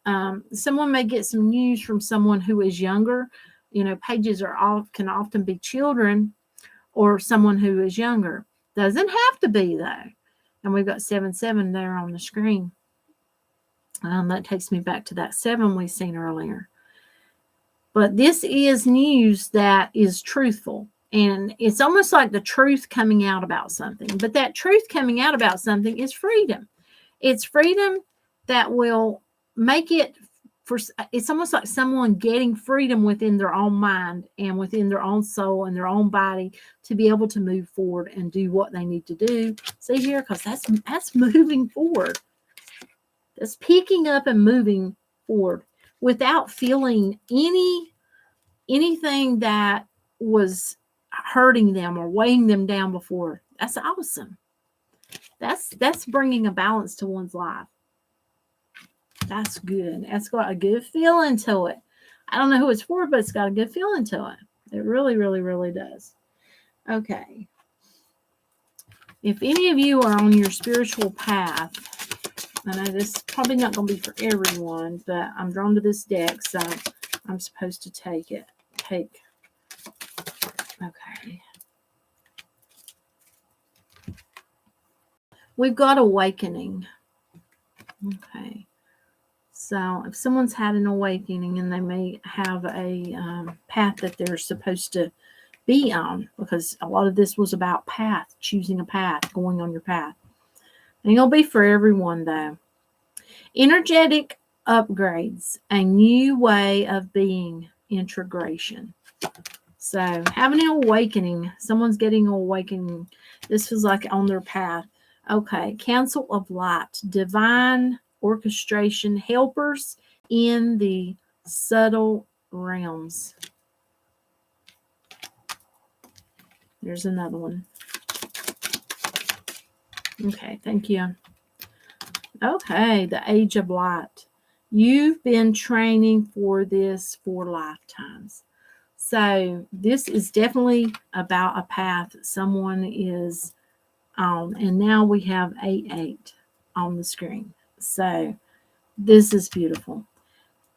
Someone may get some news from someone who is younger. You know, pages can often be children or someone who is younger. Doesn't have to be, though. And we've got 7-7 there on the screen. That takes me back to that 7 we seen earlier. But this is news that is truthful. And it's almost like the truth coming out about something. But that truth coming out about something is freedom. It's freedom that will make it it's almost like someone getting freedom within their own mind and within their own soul and their own body to be able to move forward and do what they need to do. See here, because that's moving forward. That's picking up and moving forward without feeling anything that was hurting them or weighing them down before. That's awesome. That's bringing a balance to one's life. That's good. That's got a good feeling to it. I don't know who it's for, but it's got a good feeling to it. It really, really, really does. Okay. If any of you are on your spiritual path, I know this is probably not going to be for everyone, but I'm drawn to this deck, so I'm supposed to take it. Okay. We've got awakening. Okay. So if someone's had an awakening and they may have a path that they're supposed to be on, because a lot of this was about path, choosing a path, going on your path. And it'll be for everyone, though. Energetic upgrades, a new way of being, integration. So having an awakening, someone's getting an awakening. This was like on their path. Okay, Council of Light, divine orchestration, helpers in the subtle realms. There's another one. Okay, thank you. Okay, the Age of Light. You've been training for this for lifetimes. So this is definitely about a path someone is on. And now we have 8-8 on the screen. So this is beautiful.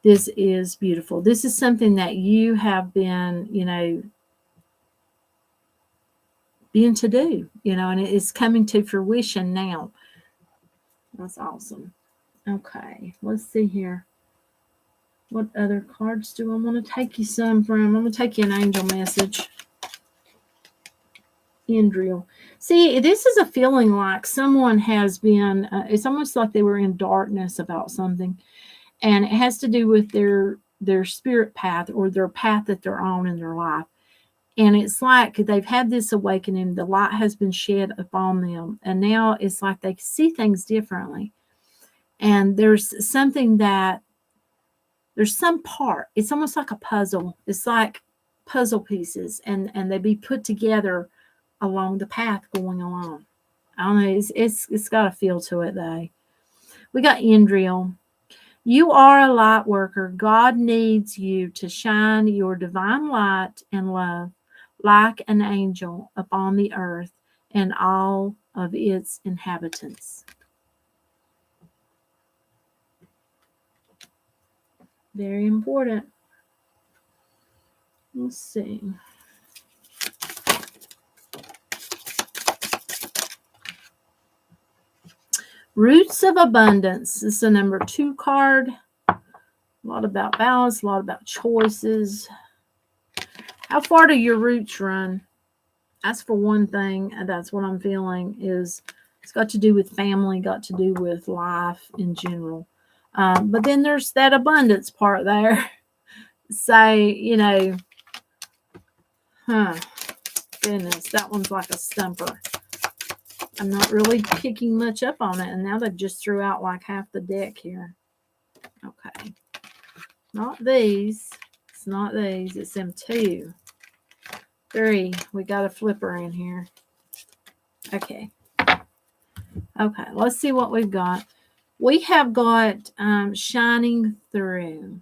This is beautiful. This is something that you have been, being to do, and it is coming to fruition now. That's awesome. Okay, let's see here. What other cards do I want to take you some from? I'm going to take you an angel message. Endriel. See, this is a feeling like someone has been, it's almost like they were in darkness about something. And it has to do with their spirit path or their path that they're on in their life. And it's like they've had this awakening. The light has been shed upon them. And now it's like they see things differently. And there's something that, there's some part, it's almost like a puzzle. It's like puzzle pieces. And they be put together along the path going along. I don't know. It's got a feel to it, though. We got Endriel. You are a light worker. God needs you to shine your divine light and love like an angel upon the earth and all of its inhabitants. Very important. Let's see. Roots of Abundance. This is a number 2 card. A lot about balance, a lot about choices. How far do your roots run? That's for one thing. And that's what I'm feeling is it's got to do with family, got to do with life in general. But then there's that abundance part there. So, goodness, that one's like a stumper. I'm not really picking much up on it. And now they've just threw out like half the deck here. Okay. Not these. It's not these. It's them 2. 3. We got a flipper in here. Okay. Okay. Let's see what we've got. We have got shining through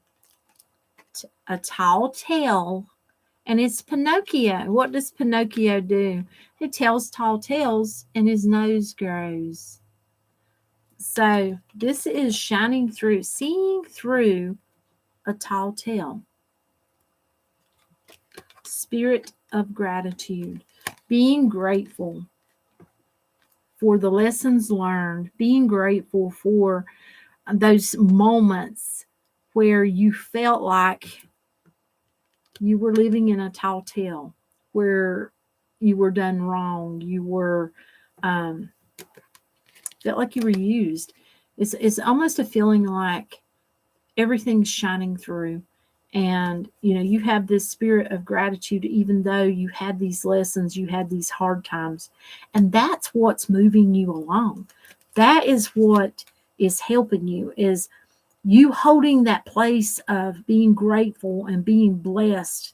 a tall tale. And it's Pinocchio. What does Pinocchio do? He tells tall tales and his nose grows. So this is shining through, seeing through a tall tale. Spirit of gratitude. Being grateful for the lessons learned. Being grateful for those moments where you felt like you were living in a tall tale where you were done wrong. You were felt like you were used. It's almost a feeling like everything's shining through. And you have this spirit of gratitude, even though you had these lessons, you had these hard times. And that's what's moving you along. That is what is helping you, is you holding that place of being grateful and being blessed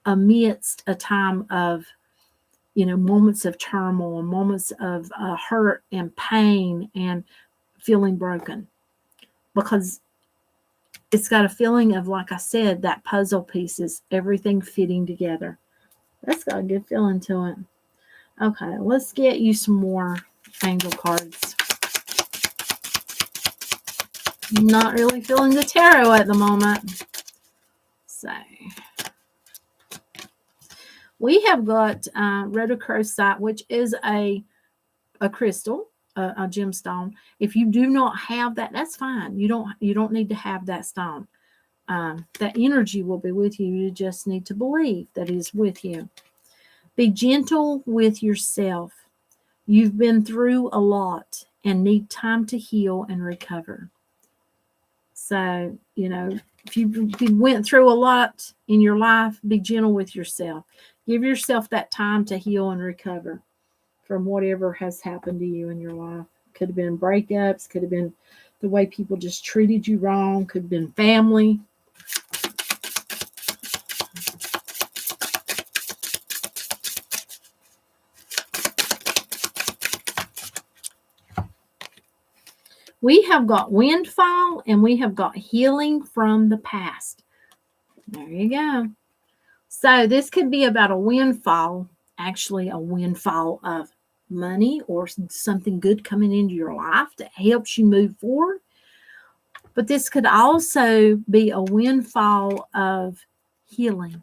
amidst a time of moments of turmoil, moments of hurt and pain and feeling broken. Because it's got a feeling of, like I said, that puzzle pieces, everything fitting together. That's got a good feeling to it. Okay, let's get you some more angel cards. I'm not really feeling the tarot at the moment. So we have got rhodochrosite, which is a crystal, a gemstone. If you do not have that, that's fine. You don't need to have that stone. That energy will be with you. You just need to believe that it is with you. Be gentle with yourself. You've been through a lot and need time to heal and recover. So, if you went through a lot in your life, be gentle with yourself. Give yourself that time to heal and recover from whatever has happened to you in your life. Could have been breakups, could have been the way people just treated you wrong, could have been family. We have got windfall and we have got healing from the past. There you go. So this could be about a windfall, actually a windfall of money or something good coming into your life that helps you move forward. But this could also be a windfall of healing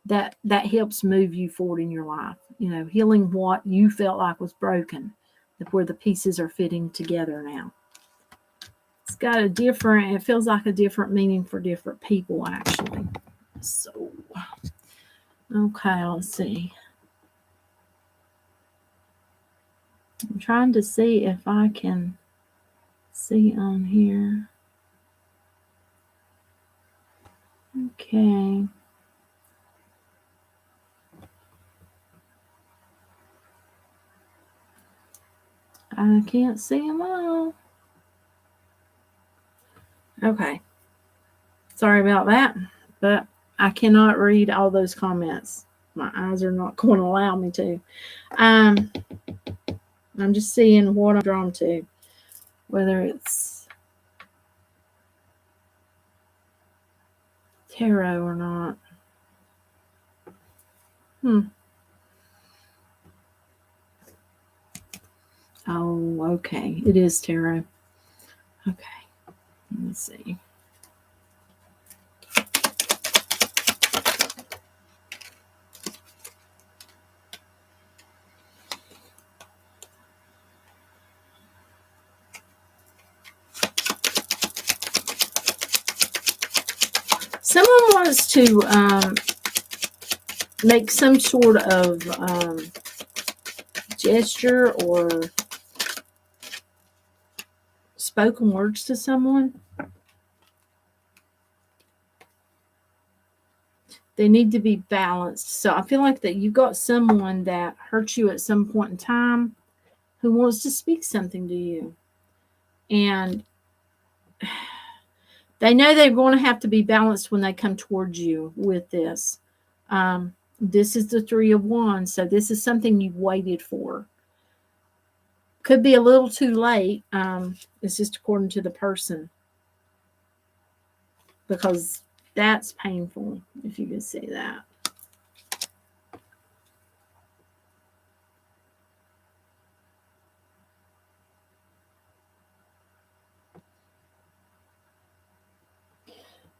that helps move you forward in your life. Healing what you felt like was broken, where the pieces are fitting together now. It's got it feels like a different meaning for different people, actually. So, okay, let's see. I'm trying to see if I can see on here. Okay. I can't see them all. Okay. Sorry about that, but I cannot read all those comments. My eyes are not going to allow me to. I'm just seeing what I'm drawn to, whether it's tarot or not. Oh, okay. It is tarot. Okay. Let's see. Someone wants to make some sort of gesture or spoken words to someone. They need to be balanced. So I feel like that you've got someone that hurt you at some point in time who wants to speak something to you. And they know they're going to have to be balanced when they come towards you with this. This is the 3 of Wands. So this is something you've waited for. Could be a little too late. It's just according to the person. Because that's painful, if you can see that.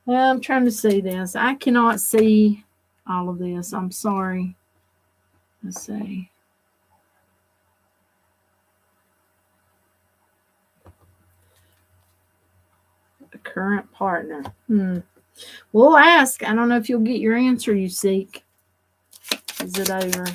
Well, I'm trying to see this. I cannot see all of this. I'm sorry. Let's see. The current partner. We'll ask. I don't know if you'll get your answer you seek. Is it over?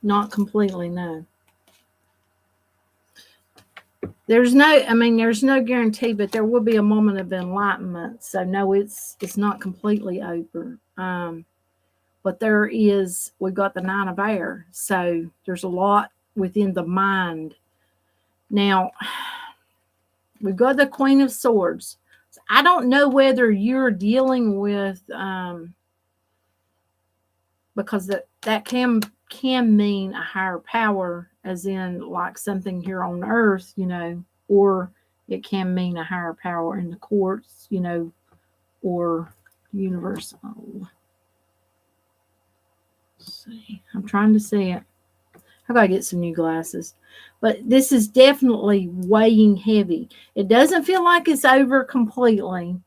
Not completely, no. There's no guarantee, but there will be a moment of enlightenment. So no, it's not completely over. But we've got the 9 of air. So there's a lot within the mind. Now, we've got the Queen of Swords. So I don't know whether you're dealing with, because that can mean a higher power, as in like something here on earth, or it can mean a higher power in the courts, or universal. Let's see. I'm trying to see it. I gotta get some new glasses. But this is definitely weighing heavy. It doesn't feel like it's over completely,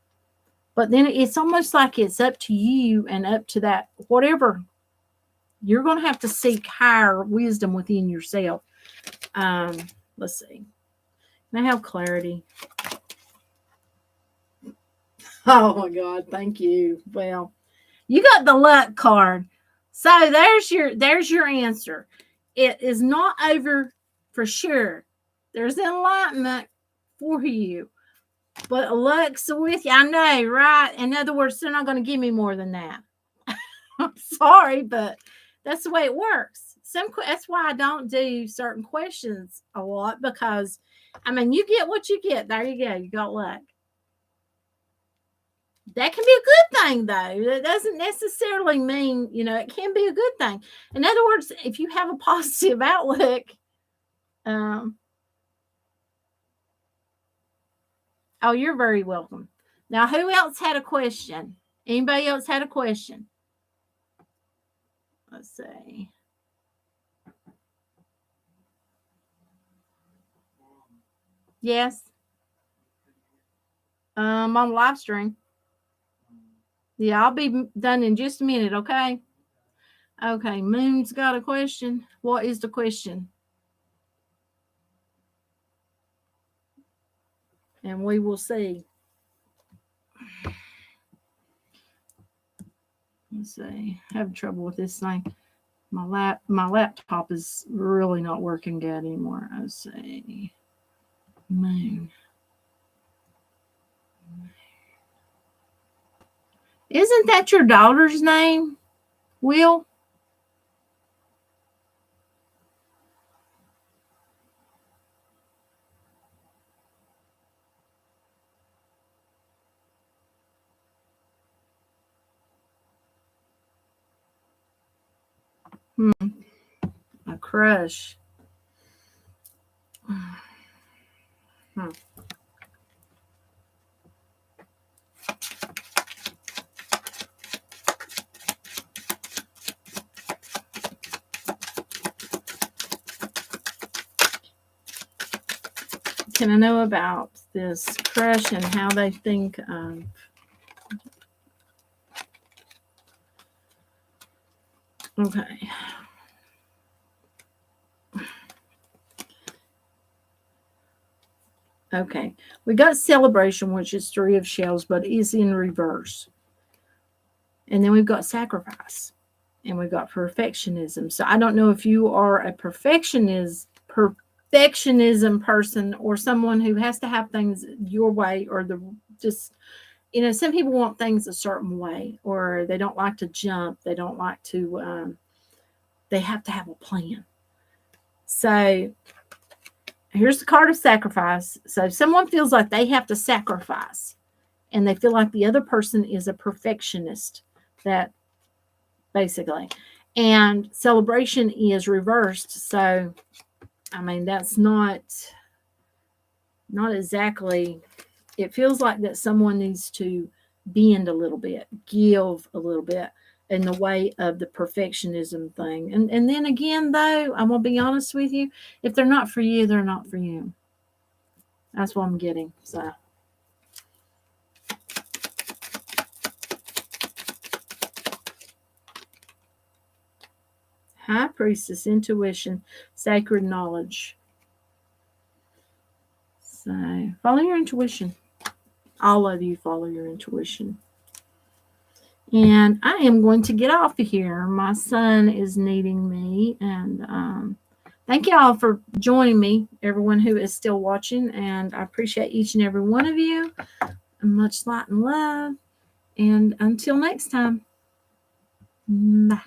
but then it's almost like it's up to you and up to that whatever. You're going to have to seek higher wisdom within yourself. Let's see. Can I have clarity? Oh my God, thank you. Well, you got the luck card. So there's your answer. It is not over for sure. There's enlightenment for you. But luck's with you. I know, right? In other words, they're not going to give me more than that. I'm sorry, but that's the way it works. That's why I don't do certain questions a lot, because, you get what you get. There you go. You got luck. That can be a good thing, though. That doesn't necessarily mean, it can be a good thing. In other words, if you have a positive outlook, oh, you're very welcome. Now, who else had a question? Anybody else had a question? Let's see. Yes. On live stream. Yeah, I'll be done in just a minute, okay? Okay, Moon's got a question. What is the question? And we will see. Let's see. Having trouble with this thing. My laptop is really not working good anymore. Let's see. Moon. Isn't that your daughter's name, Will? A crush. Can I know about this crush and how they think of? Okay. Okay. We got celebration, which is 3 of shells, but is in reverse. And then we've got sacrifice. And we've got perfectionism. So I don't know if you are a perfectionism person, or someone who has to have things your way, or some people want things a certain way, or they don't like to jump. They don't like to, they have to have a plan. So here's the card of sacrifice. So someone feels like they have to sacrifice, and they feel like the other person is a perfectionist, that basically. And celebration is reversed. So, that's not exactly, it feels like that someone needs to bend a little bit, give a little bit in the way of the perfectionism thing. And then again, though, I'm going to be honest with you, if they're not for you, they're not for you. That's what I'm getting. So. High Priestess, intuition, sacred knowledge. So follow your intuition. All of you follow your intuition. And I am going to get off of here. My son is needing me. And thank you all for joining me, everyone who is still watching. And I appreciate each and every one of you. Much light and love. And until next time, bye.